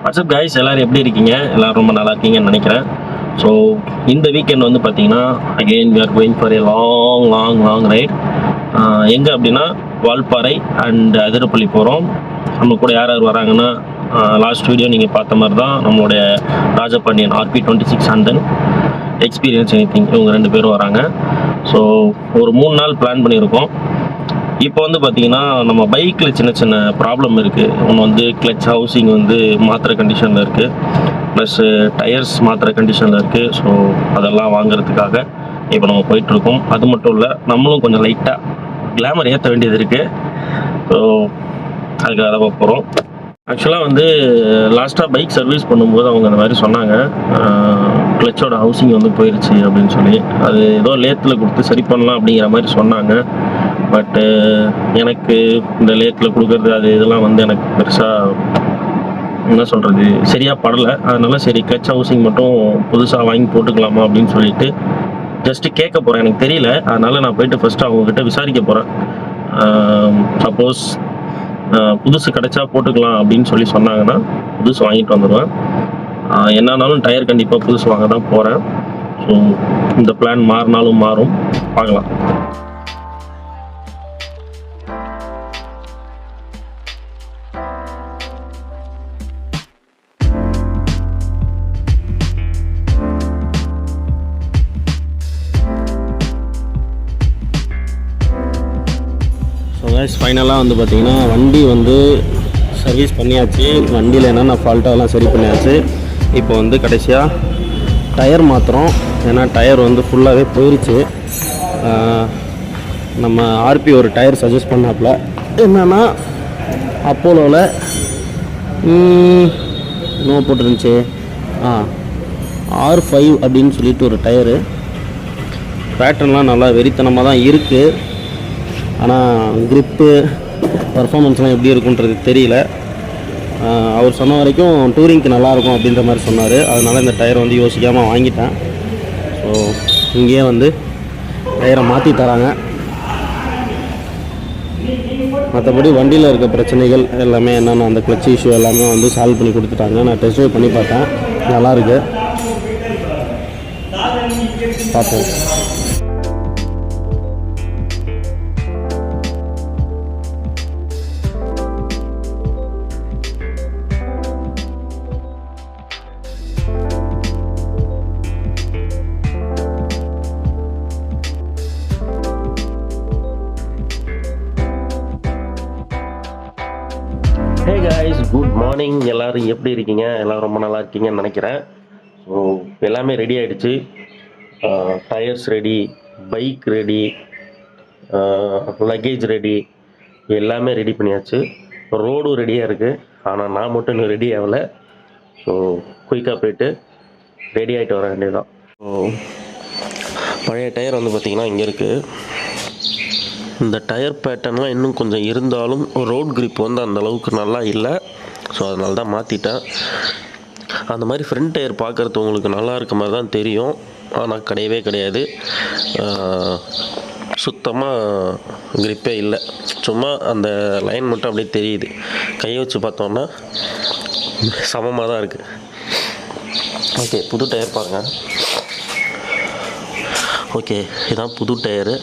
WhatsApp guys, எல்லோரும் எப்படி இருக்கீங்க? எல்லோரும் ரொம்ப நல்லா இருக்கீங்கன்னு நினைக்கிறேன். ஸோ இந்த வீக்கெண்ட் வந்து பார்த்தீங்கன்னா again we are going for a long ride. எங்கே அப்படின்னா வால்பாறை அண்ட் அதிரப்பள்ளி போகிறோம். நம்ம கூட யார் யார் வராங்கன்னா, லாஸ்ட் வீடியோ நீங்கள் பார்த்த மாதிரி தான் நம்மளுடைய ராஜபாண்டியன் RP2600 எக்ஸ்பீரியன்ஸ் எனிதிங் இவங்க 2 பேரும் வராங்க. ஸோ ஒரு 3 நாள் பிளான் பண்ணியிருக்கோம். இப்போ வந்து பார்த்தீங்கன்னா நம்ம பைக்கில் சின்ன சின்ன ப்ராப்ளம் இருக்குது. ஒன்று வந்து கிளச் ஹவுசிங் வந்து மாத்திர கண்டிஷனில் இருக்குது, ப்ளஸ்ஸு டயர்ஸ் மாத்திர கண்டிஷனில் இருக்குது. ஸோ அதெல்லாம் வாங்குறதுக்காக இப்போ நம்ம போயிட்டுருக்கோம். அது மட்டும் இல்லை, நம்மளும் கொஞ்சம் லைட்டாக கிளாமர் ஏற்ற வேண்டியது இருக்குது. ஸோ அதுக்காக தான் போகிறோம். ஆக்சுவலாக வந்து லாஸ்ட்டாக பைக் சர்வீஸ் பண்ணும்போது அவங்க அந்த மாதிரி சொன்னாங்க, கிளச்சோட ஹவுசிங் வந்து போயிடுச்சு அப்படின்னு சொல்லி. அது ஏதோ லேத்தில் கொடுத்து சரி பண்ணலாம் அப்படிங்கிற மாதிரி சொன்னாங்க. பட்டு எனக்கு இந்த லேத்தில் கொடுக்குறது அது இதெல்லாம் வந்து எனக்கு பெருசாக என்ன சொல்கிறது சரியாக படலை. அதனால சரி கிளச் ஹவுசிங் மட்டும் புதுசாக வாங்கி போட்டுக்கலாமா அப்படின்னு சொல்லிட்டு ஜஸ்ட்டு கேட்க போகிறேன். எனக்கு தெரியல, அதனால் நான் போயிட்டு ஃபஸ்ட்டு அவங்கக்கிட்ட விசாரிக்க போகிறேன். சப்போஸ் புதுசு கிடைச்சா போட்டுக்கலாம் அப்படின்னு சொல்லி சொன்னாங்கன்னா புதுசு வாங்கிட்டு வந்துடுவேன். என்னன்னாலும் டயர் கண்டிப்பாக புதுசு வாங்க தான் போகிறேன். ஸோ இந்த பிளான் மாறினாலும் மாறும், பார்க்கலாம். ஃபைனலாக வந்து பார்த்திங்கன்னா வண்டி வந்து சர்வீஸ் பண்ணியாச்சு. வண்டியில் என்னென்ன ஃபால்ட்டோ அதெல்லாம் சரி பண்ணியாச்சு. இப்போ வந்து கடைசியாக டயர் மாற்றுறோம். ஏன்னா டயர் வந்து ஃபுல்லாகவே போயிடுச்சு. நம்ம ஆர்பி ஒரு டயர் சஜஸ்ட் பண்ணாப்புல, என்னென்னா அப்போலோவில் நோ போட்டுருந்துச்சு R5 அப்படின்னு சொல்லிட்டு ஒரு டயரு. பேட்டர்ன்லாம் நல்லா வெறித்தனமாக தான் இருக்குது. ஆனால் க்ரிப்பு பர்ஃபார்மன்ஸ்லாம் எப்படி இருக்குன்றது தெரியல. அவர் சொன்ன வரைக்கும் டூரிங்க்கு நல்லாயிருக்கும் அப்படின்ற மாதிரி சொன்னார். அதனால் இந்த டயரை வந்து யோசிக்காமல் வாங்கிட்டேன். ஸோ இங்கேயே வந்து டயரை மாற்றி தராங்க. மற்றபடி வண்டியில் இருக்க பிரச்சனைகள் எல்லாமே என்னென்ன அந்த கிளச் இஷ்யூ எல்லாமே வந்து சால்வ் பண்ணி கொடுத்துட்டாங்க. நான் டெஸ்ட் ட்ரைவ் பண்ணி பார்த்தேன், நல்லாயிருக்கு. பார்ப்போம். Hey guys, good morning. எல்லோரும் எப்படி இருக்கீங்க? எல்லோரும் ரொம்ப நல்லா இருக்கீங்கன்னு நினைக்கிறேன். ஸோ எல்லாமே ரெடி ஆகிடுச்சு. Tyres ready, bike ready, luggage ready, எல்லாமே ரெடி பண்ணியாச்சு. ரோடும் ரெடியாக இருக்குது. ஆனால் நான் மட்டும் இன்னும் ரெடி ஆகலை. ஸோ குயிக்காக போய்ட்டு ரெடி ஆகிட்டு வர வேண்டியதுதான். ஸோ பழைய டயர் வந்து பார்த்திங்கன்னா இங்கே இருக்குது. இந்த டயர் பேட்டர்ன்லாம் இன்னும் கொஞ்சம் இருந்தாலும் ரோட் கிரிப் வந்து அந்தளவுக்கு நல்லா இல்லை. ஸோ அதனால தான் மாற்றிட்டேன். அந்த மாதிரி ஃப்ரண்ட் டயர் பார்க்குறது உங்களுக்கு நல்லா இருக்க மாதிரி தான் தெரியும், ஆனால் கிடையவே கிடையாது. சுத்தமாக கிரிப்பே இல்லை. சும்மா அந்த லைன் மட்டும் அப்படியே தெரியுது. கையை வச்சு பார்த்தோன்னா சமமாக தான் இருக்குது. ஓகே, புது டயர் பாருங்கள். ஓகே, இதுதான் புது டயரு.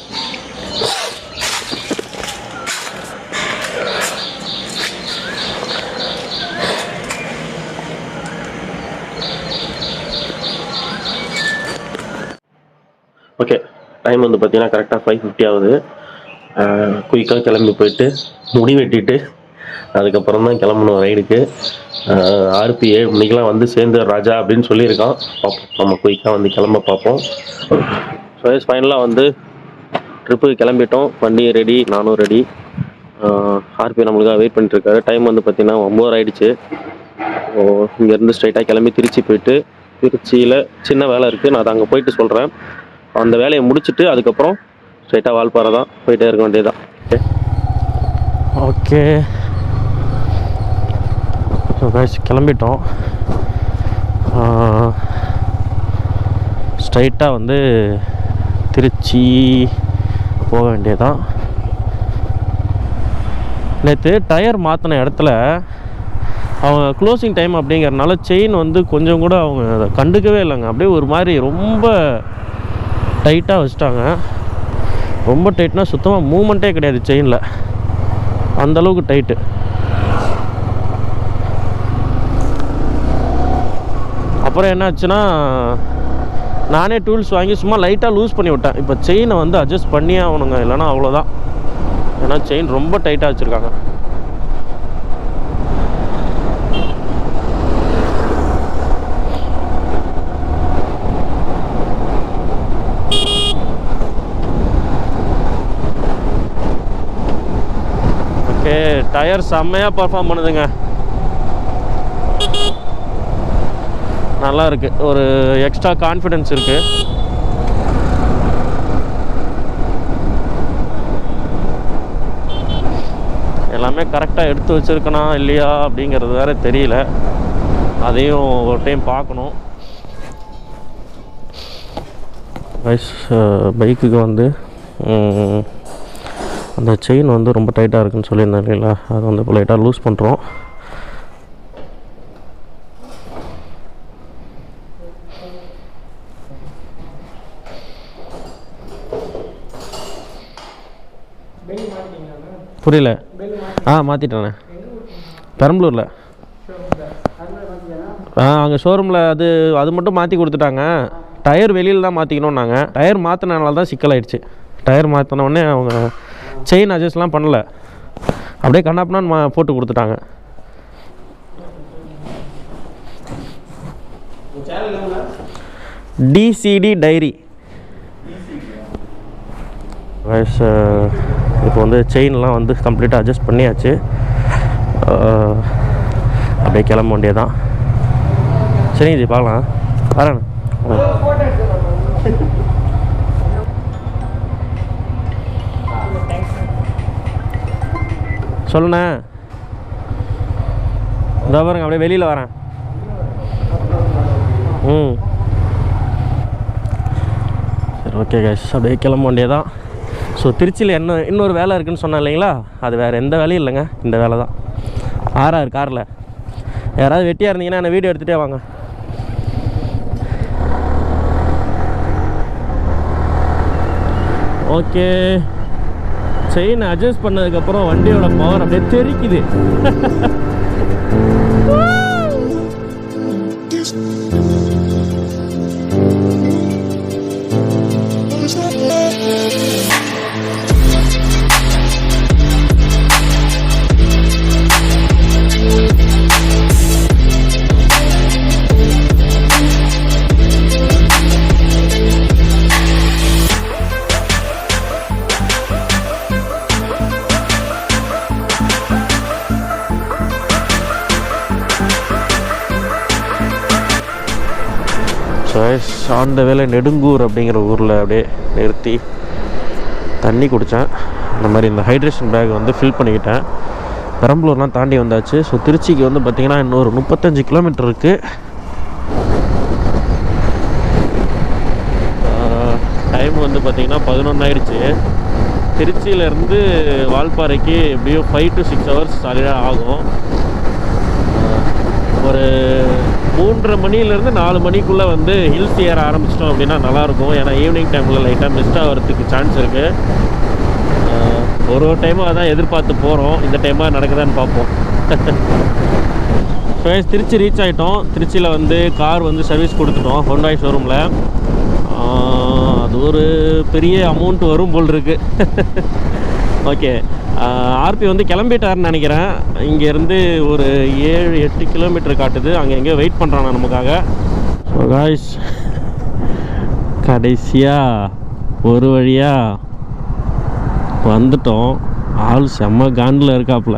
ஓகே, டைம் வந்து பார்த்தீங்கன்னா கரெக்டாக 5:50 ஆகுது. குயிக்காக கிளம்பி போயிட்டு முடி வெட்டிட்டு அதுக்கப்புறம் தான் கிளம்பணும் ரைடுக்கு. RP 7 மணிக்கெலாம் வந்து சேர்ந்து ராஜா அப்படின்னு சொல்லியிருக்கான். பார்ப்போம், நம்ம குயிக்காக வந்து கிளம்ப பார்ப்போம். ஸோ ஃபைனலாக வந்து ட்ரிப்புக்கு கிளம்பிட்டோம். வண்டி ரெடி, நானும் ரெடி. RP நம்மளுக்காக வெயிட் பண்ணிட்டுருக்காரு. டைம் வந்து பார்த்திங்கன்னா 9 ஆகிடுச்சு. ஸோ இங்கேருந்து ஸ்ட்ரைட்டாக கிளம்பி திருச்சி போயிட்டு, திருச்சியில் சின்ன வேலை இருக்குது, நான் அதை அங்கே போயிட்டு சொல்கிறேன். அந்த வேலையை முடிச்சுட்டு அதுக்கப்புறம் ஸ்ட்ரைட்டாக வால்பாறை தான் போயிட்டே இருக்க வேண்டியதுதான். ஓகே, ஸோ கைஸ் கிளம்பிட்டோம். ஸ்ட்ரைட்டாக வந்து திருச்சி போக வேண்டியதுதான். நேற்று டயர் மாற்றின இடத்துல அவங்க க்ளோசிங் டைம் அப்படிங்கிறனால செயின் வந்து கொஞ்சம் கூட அவங்க அதை கண்டுக்கவே இல்லைங்க. அப்படியே ஒரு மாதிரி ரொம்ப டைட்டாக வச்சுட்டாங்க. ரொம்ப டைட்னா சுத்தமாக மூமெண்ட்டே கிடையாது செயினில், அந்தளவுக்கு டைட்டு. அப்புறம் என்னாச்சுன்னா நானே டூல்ஸ் வாங்கி சும்மா லைட்டாக லூஸ் பண்ணி விட்டேன். இப்போ செயினை வந்து அட்ஜஸ்ட் பண்ணியே ஆகணுங்க, இல்லைனா அவ்வளோதான். ஏன்னா செயின் ரொம்ப டைட்டாக வச்சுருக்காங்க. ஓகே, டயர் செம்மையாக பர்ஃபார்ம் பண்ணுதுங்க. நல்லா இருக்கு, ஒரு எக்ஸ்ட்ரா கான்ஃபிடென்ஸ் இருக்கு. எல்லாமே கரெக்டாக எடுத்து வச்சிருக்கனா இல்லையா அப்படிங்கிறது வேற தெரியல, அதையும் ஒரு டைம் பார்க்கணும். பைக்குக்கு வந்து அந்த செயின் வந்து ரொம்ப டைட்டாக இருக்குன்னு சொல்லியிருந்தேன் இல்லைங்களா, அதை வந்து இப்போ லைட்டாக லூஸ் பண்ணுறோம். புரியல? மாற்றிட்டேண்ணே, பெரம்பலூரில். அங்கே ஷோரூமில் அது மட்டும் மாற்றி கொடுத்துட்டாங்க. டயர் வெளியில் தான் மாற்றிக்கணும். நாங்கள் டயர் மாற்றினால தான் சிக்கலாயிடுச்சு. டயர் மாற்றினோடனே அவங்க செயின் அட்ஜஸ்ட்லாம் பண்ணலை, அப்படியே கண்ணாப்புனான்னு போட்டு கொடுத்துட்டாங்க. டிசிடி டைரி. இப்போ வந்து செயின்லாம் வந்து கம்ப்ளீட்டாக அட்ஜஸ்ட் பண்ணியாச்சு. அப்படியே கிளம்ப வேண்டியதான். சரிங்க ஜி, பார்க்கலாம். வரேண்ணா. சொல்லுண்ணே. இதோ பாருங்க, அப்படியே வெளியில் வரேன். சரி, ஓகே கைஸ், அப்படியே கிளம்ப வேண்டியதான். ஸோ திருச்சியில் இன்னொரு வேலை இருக்குதுன்னு சொன்னேன் இல்லைங்களா, அது வேறு எந்த வேலையும் இல்லைங்க, இந்த வேலை தான். ஆறாரு காரில் யாராவது வெட்டியாக இருந்தீங்கன்னா என்ன வீடியோ எடுத்துகிட்டே வாங்க. ஓகே, செயின் அட்ஜஸ்ட் பண்ணதுக்கப்புறம் வண்டியோட பவர் அப்படியே தெரிக்குது. ஆண்ட வேலை நெடுங்கூர் அப்படிங்கிற ஊரில் அப்படியே நிறுத்தி தண்ணி குடித்தேன். இந்த மாதிரி இந்த ஹைட்ரேஷன் பேக் வந்து ஃபில் பண்ணிக்கிட்டேன். பெரம்பலூர்லாம் தாண்டி வந்தாச்சு. ஸோ திருச்சிக்கு வந்து பார்த்திங்கன்னா இன்னொரு 35 கிலோமீட்டர் இருக்குது. டைம் வந்து பார்த்திங்கன்னா 11 ஆயிடுச்சு. திருச்சியிலேருந்து வால்பாறைக்கு எப்படியும் 5 to 6 ஹவர்ஸ் சரியாக ஆகும். ஒரு 3:30 மணிலேருந்து 4 மணிக்குள்ளே வந்து ஹில்ஸ் ஏற ஆரம்பிச்சிட்டோம் அப்படின்னா நல்லாயிருக்கும். ஏன்னா ஈவினிங் டைமில் லைட்டாக மிஸ்ட் ஆகிறதுக்கு சான்ஸ் இருக்குது. ஒரு டைமும் அதான் எதிர்பார்த்து போகிறோம். இந்த டைமாக நடக்குதான்னு பார்ப்போம். திருச்சி ரீச் ஆகிட்டோம். திருச்சியில் வந்து கார் வந்து சர்வீஸ் கொடுத்துட்டோம் ஹோண்டாய் ஷோரூமில். அது ஒரு பெரிய அமௌண்ட் வரும் போல் இருக்குது. ஓகே, ஆர்பி வந்து கிளம்பிட்டாருன்னு நினைக்கிறேன். இங்கேருந்து ஒரு 7-8 கிலோமீட்டர் காட்டுது. அங்கே எங்கேயோ வெயிட் பண்ணுறான் நமக்காக. ஸோ காய்ஸ், கடைசியாக ஒரு வழியாக வந்துட்டோம். ஆள் செம்ம காண்டில் இருக்காப்புல.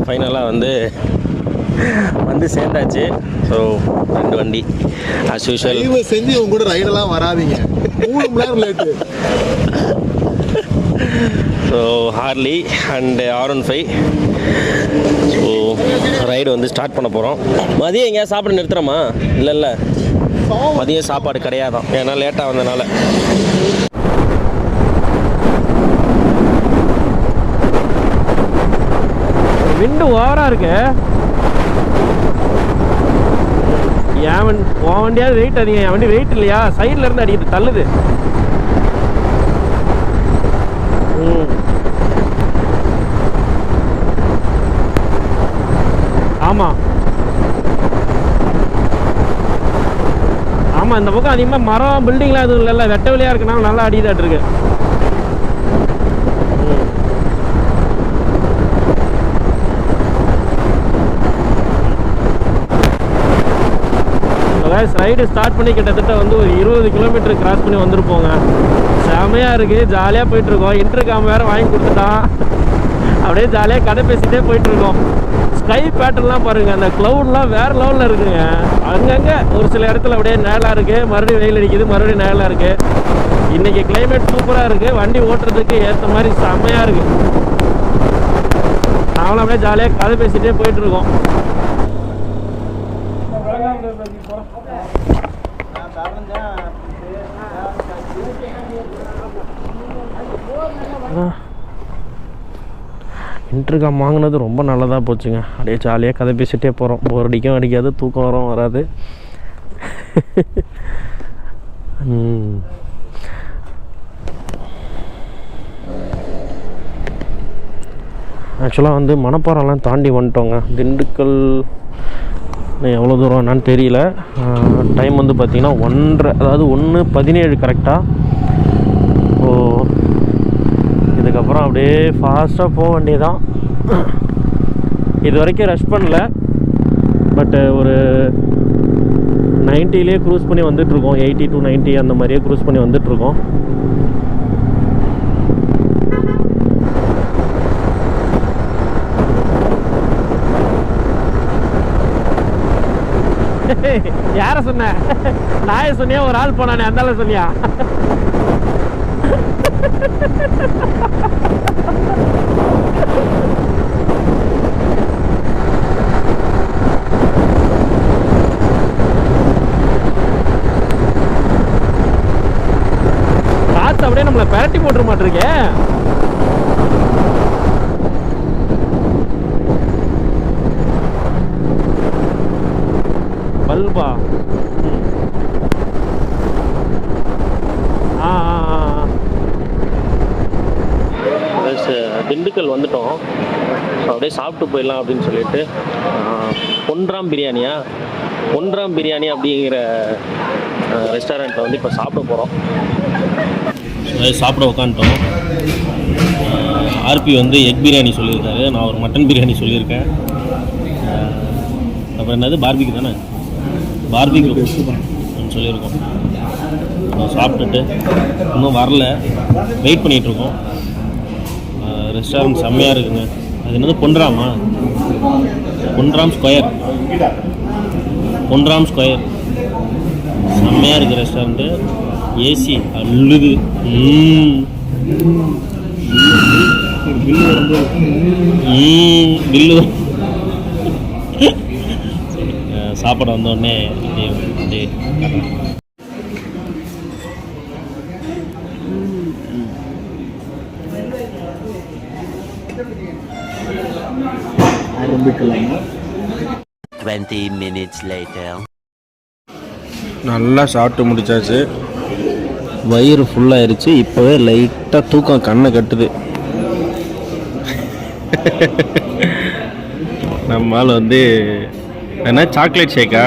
ஃபைனலாக வந்து சேர்ந்தாச்சு. ஸோ 2 வண்டி ஆஸ் யூஷுவல் செஞ்சு உங்க கூட ரைடெல்லாம் வராதிங்க, 3 மணி நேரம் late. So Harley and R15. So ride வந்து ஸ்டார்ட் பண்ண போகிறோம். மதியம் எங்கேயா சாப்பிட நிறுத்துகிறோமா? இல்லை, மதியம் சாப்பாடு கிடையாதான், ஏன்னா லேட்டாக வந்தனால. விண்டு ஓவராக இருக்கு. உன் வண்டியாவது வெயிட் அதிகம், என் வண்டி வெயிட் இல்லையா, சைடில் இருந்து அடிக்கிறது தள்ளுது. ஆமாம் ஆமாம், இந்த பக்கம் அதிகமாக மரம் பில்டிங்லாம் எதுவும் இல்லைல்ல, வெட்ட வெளியாக இருக்குனால நல்லா அடிதாட்டு இருக்கு. ரைடு ஸ்டார்ட் பண்ணி கிட்டத்தட்ட வந்து ஒரு 20 கிலோமீட்டர் கிராஸ் பண்ணி வந்துருப்போங்க. செமையாக இருக்குது, ஜாலியாக போயிட்டுருக்கோம். இன்டர்காம் வேறு வாங்கி கொடுத்துட்டான். அப்படியே ஜாலியாக கதை பேசிகிட்டே போயிட்டுருக்கோம். ஸ்கை பேட்டர்ன்லாம் பாருங்கள், அந்த க்ளவுட்லாம் வேறு லெவலில் இருக்குங்க. அங்கங்கே ஒரு சில இடத்துல அப்படியே நேலாக இருக்குது, மறுபடியும் வெயில் அடிக்குது, மறுபடியும் நேலாக இருக்குது. இன்றைக்கி கிளைமேட் சூப்பராக இருக்குது, வண்டி ஓட்டுறதுக்கு ஏற்ற மாதிரி செம்மையாக இருக்குது. நாங்களும் அப்படியே ஜாலியாக கதை பேசிகிட்டே போயிட்டுருக்கோம். இன்டர்காம் வாங்கினது ரொம்ப நல்லதாக போச்சுங்க. அப்படியே ஜாலியாக கதை பேசிகிட்டே போகிறோம். போர் அடிக்கும் அடிக்காது, தூக்கம் வரும் வராது. ஆக்சுவலாக வந்து மணப்பாறைலாம் தாண்டி வந்துட்டோங்க. திண்டுக்கல் எவ்வளோ தூரம் என்னான்னு தெரியல. டைம் வந்து பார்த்திங்கன்னா 1:30, அதாவது 1:17 கரெக்டாக. ஸோ இதுக்கப்புறம் அப்படியே ஃபாஸ்ட்டாக போக வேண்டியதான். இது வரைக்கும் ரஷ் பண்ணல, பட்டு ஒரு 90லே க்ரூஸ் பண்ணி வந்துட்டுருக்கோம். 80 to 90 அந்த மாதிரியே க்ரூஸ் பண்ணி வந்துட்டுருக்கோம். யார சொன்ன? நாய சொன்னியா, ஒரு ஆள் போனானே அந்த ஆள் சொன்னியா? காத்து அப்படியே நம்மளை பரட்டி போட்டுற மாட்டிருக்கே. பல்பா? திண்டுக்கல் வந்துட்டோம். ஸோ அப்படியே சாப்பிட்டு போயிடலாம் அப்படின்னு சொல்லிட்டு பொன்ராம் பிரியாணி அப்படிங்கிற ரெஸ்டாரண்ட்டில் வந்து இப்போ சாப்பிட போகிறோம். சாப்பிட உட்காந்துட்டோம். ஆர்பி வந்து எக் பிரியாணி சொல்லியிருக்காரு, நான் ஒரு மட்டன் பிரியாணி சொல்லியிருக்கேன். அப்புறம் என்னது பார்பிக்கு தானே, பார்பிக்கு சொல்லியிருக்கோம். சாப்பிட்டுட்டு இன்னும் வரல, வெயிட் பண்ணிகிட்ருக்கோம். ரெஸ்டாரண்ட் செம்மையாக இருக்குங்க. அது என்னது பொன்ராமா? பொன்ராம் ஸ்கொயர் செம்மையாக இருக்குது ரெஸ்டாரண்ட்டு. ஏசி அள்ளுது. பில்லு சாப்பாடு வந்தோடனே ஆரம்பிக்கலாம். 20 minutes later. நல்லா சாப்பிட்டு முடிச்சாச்சு. வயிறு ஃபுல்லாகிருச்சு. இப்போவே லைட்டாக தூக்கம் கண்ணை கட்டுது. நம்மால் வந்து என்ன சாக்லேட் ஷேக்கா?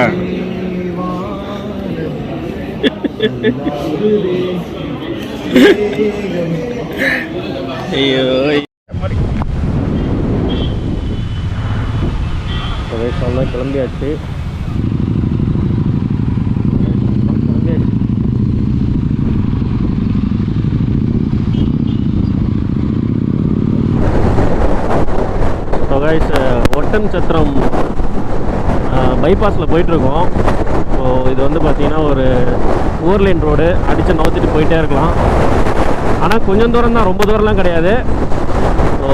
ஐயோ, சொல்லாம் கிளம்பியாச்சு. ஒட்டம் சத்திரம் பைபாஸில் போயிட்டுருக்கோம். ஸோ இது வந்து பார்த்திங்கன்னா ஒரு 4 லைன் ரோடு, அடித்து நவுத்திட்டு போயிட்டே இருக்கலாம். ஆனால் கொஞ்சம் தூரம் தான், ரொம்ப தூரம்லாம் கிடையாது. ஸோ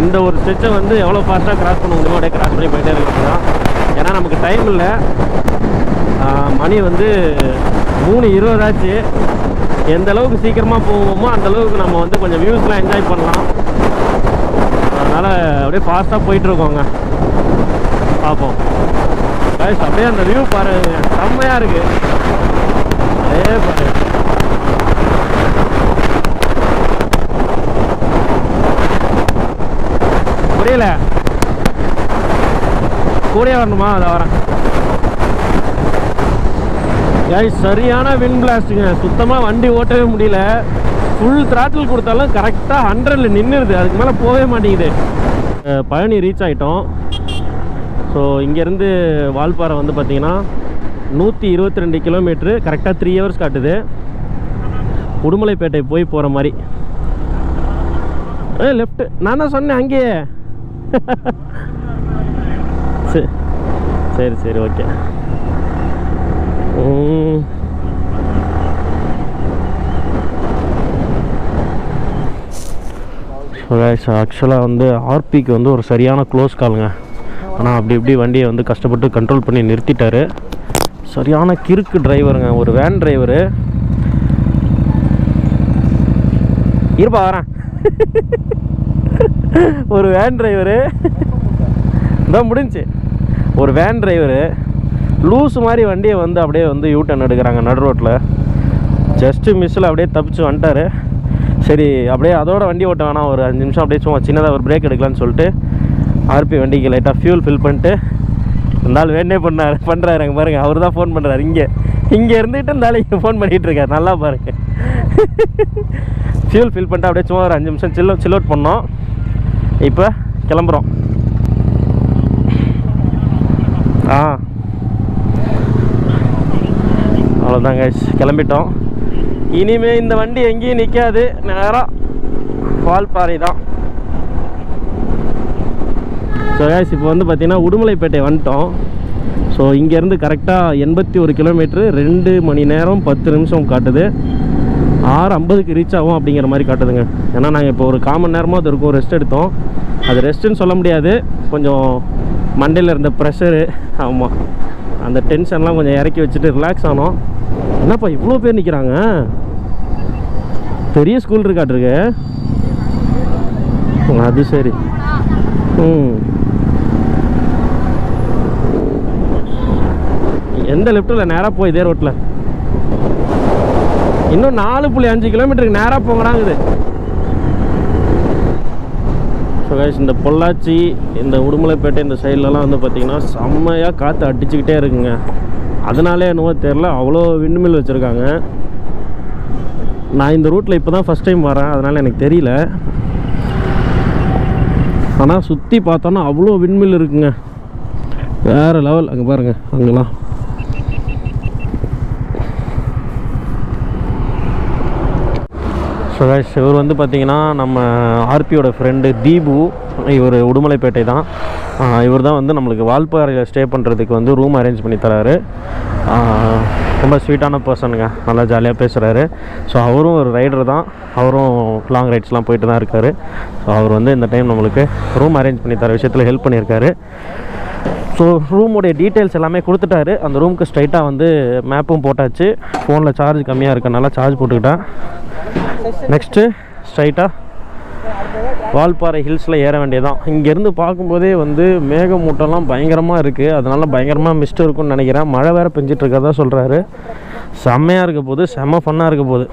இந்த ஒரு ஸ்ட்ரெச்சை வந்து எவ்வளோ ஃபாஸ்ட்டாக கிராஸ் பண்ண முடியுமோ அப்படியே கிராஸ் பண்ணி போயிட்டே இருக்கிறது தான். ஏன்னா நமக்கு டைம் இல்லை. மணி வந்து 3:20 ஆச்சு. எந்த அளவுக்கு சீக்கிரமாக போவோமோ அந்தளவுக்கு நம்ம வந்து கொஞ்சம் வியூஸ்லாம் என்ஜாய் பண்ணலாம். அதனால் அப்படியே ஃபாஸ்ட்டாக போயிட்டுருக்கோங்க. பார்ப்போம் கைஸ். அப்படியே அந்த வியூ பாருங்க, செம்மையாக இருக்குது. அதே பாருங்க. புரியல, கூடயே வரணுமா? அதை வரேன் கைஸ். சரியான விண்ட் பிளாஸ்ட்டுங்க, சுத்தமாக வண்டி ஓட்டவே முடியல. ஃபுல் த்ராட்டில் கொடுத்தாலும் கரெக்டாக 100ல் நின்றுடுது, அதுக்கு மேலே போகவே மாட்டேங்குது. பழனி ரீச் ஆகிட்டோம். ஸோ இங்கேருந்து வால்பாறை வந்து பார்த்திங்கன்னா 122 கிலோமீட்ரு, கரெக்டாக 3 ஹவர்ஸ் காட்டுது. உடுமலைப்பேட்டை போய் போகிற மாதிரி. லெஃப்ட்டு நான் தான் சொன்னேன் அங்கேயே. சரி சரி ஓகே. ஆக்சுவலாக வந்து ஆர்பிக்கு வந்து ஒரு சரியான க்ளோஸ் காலுங்க. ஆனால் அப்படி இப்படி வண்டியை வந்து கஷ்டப்பட்டு கண்ட்ரோல் பண்ணி நிறுத்திட்டாரு. சரியான கிறுக்கு டிரைவருங்க, ஒரு வேன் டிரைவரு. இருப்பா வரேன். ஒரு வேன் டிரைவரு தான் முடிஞ்சு. ஒரு வேன் டிரைவரு லூஸ் மாதிரி வண்டியை வந்து அப்படியே வந்து யூ டர்ன் எடுக்கிறாங்க நடு ரோட்டில். ஜஸ்ட்டு மிஸ்ஸில் அப்படியே தப்பிச்சு வந்துட்டார். சரி அப்படியே அதோட வண்டி ஓட்ட வேணாம், ஒரு 5 நிமிஷம் அப்படியே சும்மா சின்னதாக ஒரு பிரேக் எடுக்கலான்னு சொல்லிட்டு ஆர்பி வண்டிக்கு லைட்டாக ஃபியூல் ஃபில் பண்ணிட்டு இருந்தாலும் வேணே பண்ணுறாரு. அங்கே பாருங்கள், அவர் தான் ஃபோன் பண்ணுறாரு. இங்கே இருந்துகிட்டு இருந்தாலும் இங்கே ஃபோன் பண்ணிகிட்டு இருக்காரு. நல்லா பாருங்கள். ஃபியூல் ஃபில் பண்ணிட்டு அப்படியே சும்மா ஒரு 5 நிமிஷம் சில் அவுட் பண்ணோம். இப்போ கிளம்புறோம். அவ்வளோதான் கைஸ், கிளம்பிட்டோம். இனிமேல் இந்த வண்டி எங்கேயும் நிற்காது, நேராக வால்பாறை தான். ஸோ கைஸ் இப்போ வந்து பார்த்திங்கன்னா உடுமலைப்பேட்டை வந்துட்டோம். ஸோ இங்கேருந்து கரெக்டாக 81 கிலோமீட்ரு, 2 மணி நேரம் 10 நிமிஷம் காட்டுது. 6:50க்கு ரீச் ஆகும் அப்படிங்கிற மாதிரி காட்டுதுங்க. ஏன்னா நாங்கள் இப்போ ஒரு 1/4 மணி நேரமாக அது இருக்கும் ரெஸ்ட் எடுத்தோம். அது ரெஸ்ட்டுன்னு சொல்ல முடியாது, கொஞ்சம் மண்டையில் இருந்த ப்ரெஷரு, ஆமாம் அந்த டென்ஷன்லாம் கொஞ்சம் இறக்கி வச்சுட்டு ரிலாக்ஸ் ஆனோம். என்னப்பா இவ்வளோ பேர் நிற்கிறாங்க? பெரிய ஸ்கூல் இருக்காட்டிருக்கு. அது சரி. எந்த லெஃப்ட்டில் நேராக போய் இதே ரோட்டில் இன்னும் 4.5 கிலோமீட்டருக்கு நேராக போங்கடாங்குது. ஸோ கைஸ் இந்த பொள்ளாச்சி, இந்த உடுமலைப்பேட்டை இந்த சைட்லலாம் வந்து பார்த்திங்கன்னா செம்மையாக காற்று அடிச்சுக்கிட்டே இருக்குங்க. அதனாலே என்னவோ தெரில, அவ்வளோ விண்ட்மில் வச்சுருக்காங்க. நான் இந்த ரூட்டில் இப்போ தான் ஃபஸ்ட் டைம் வரேன், அதனால் எனக்கு தெரியல. ஆனால் சுற்றி பார்த்தோன்னா அவ்வளோ விண்மில் இருக்குங்க, வேறு லெவல். அங்கே பாருங்கள், அங்கெல்லாம் ஸோ கைஸ் இவர் வந்து பார்த்திங்கன்னா நம்ம ஆர்பியோட ஃப்ரெண்டு தீபு. இவர் உடுமலைப்பேட்டை தான். இவர் தான் வந்து நம்மளுக்கு வால்பாறையில் ஸ்டே பண்ணுறதுக்கு வந்து ரூம் அரேஞ்ச் பண்ணி தராரு. ரொம்ப ஸ்வீட்டான பர்சனுங்க, நல்லா ஜாலியாக பேசுகிறாரு. ஸோ அவரும் ஒரு ரைடர் தான், அவரும் லாங் ரைட்ஸ்லாம் போயிட்டு தான் இருக்கார். ஸோ அவர் வந்து இந்த டைம் நம்மளுக்கு ரூம் அரேஞ்ச் பண்ணி தர விஷயத்தில் ஹெல்ப் பண்ணியிருக்காரு. ஸோ ரூமோடைய டீட்டெயில்ஸ் எல்லாமே கொடுத்துட்டாரு. அந்த ரூமுக்கு ஸ்ட்ரைட்டாக வந்து மேப்பும் போட்டாச்சு. ஃபோனில் சார்ஜ் கம்மியாக இருக்கனால சார்ஜ் போட்டுக்கிட்டேன். நெக்ஸ்ட்டு ஸ்ட்ரைட்டாக வால்பாறை ஹில்ஸில் ஏற வேண்டியதான். இங்கேருந்து பார்க்கும்போதே வந்து மேகமூட்டம்லாம் பயங்கரமாக இருக்குது, அதனால் பயங்கரமாக மிஸ்ட் இருக்குன்னு நினைக்கிறேன். மழை வேறு பெஞ்சிட்ருக்கதா சொல்கிறாரு. செம்மையாக இருக்க போது, செம்ம ஃபன்னாக இருக்க போகுது.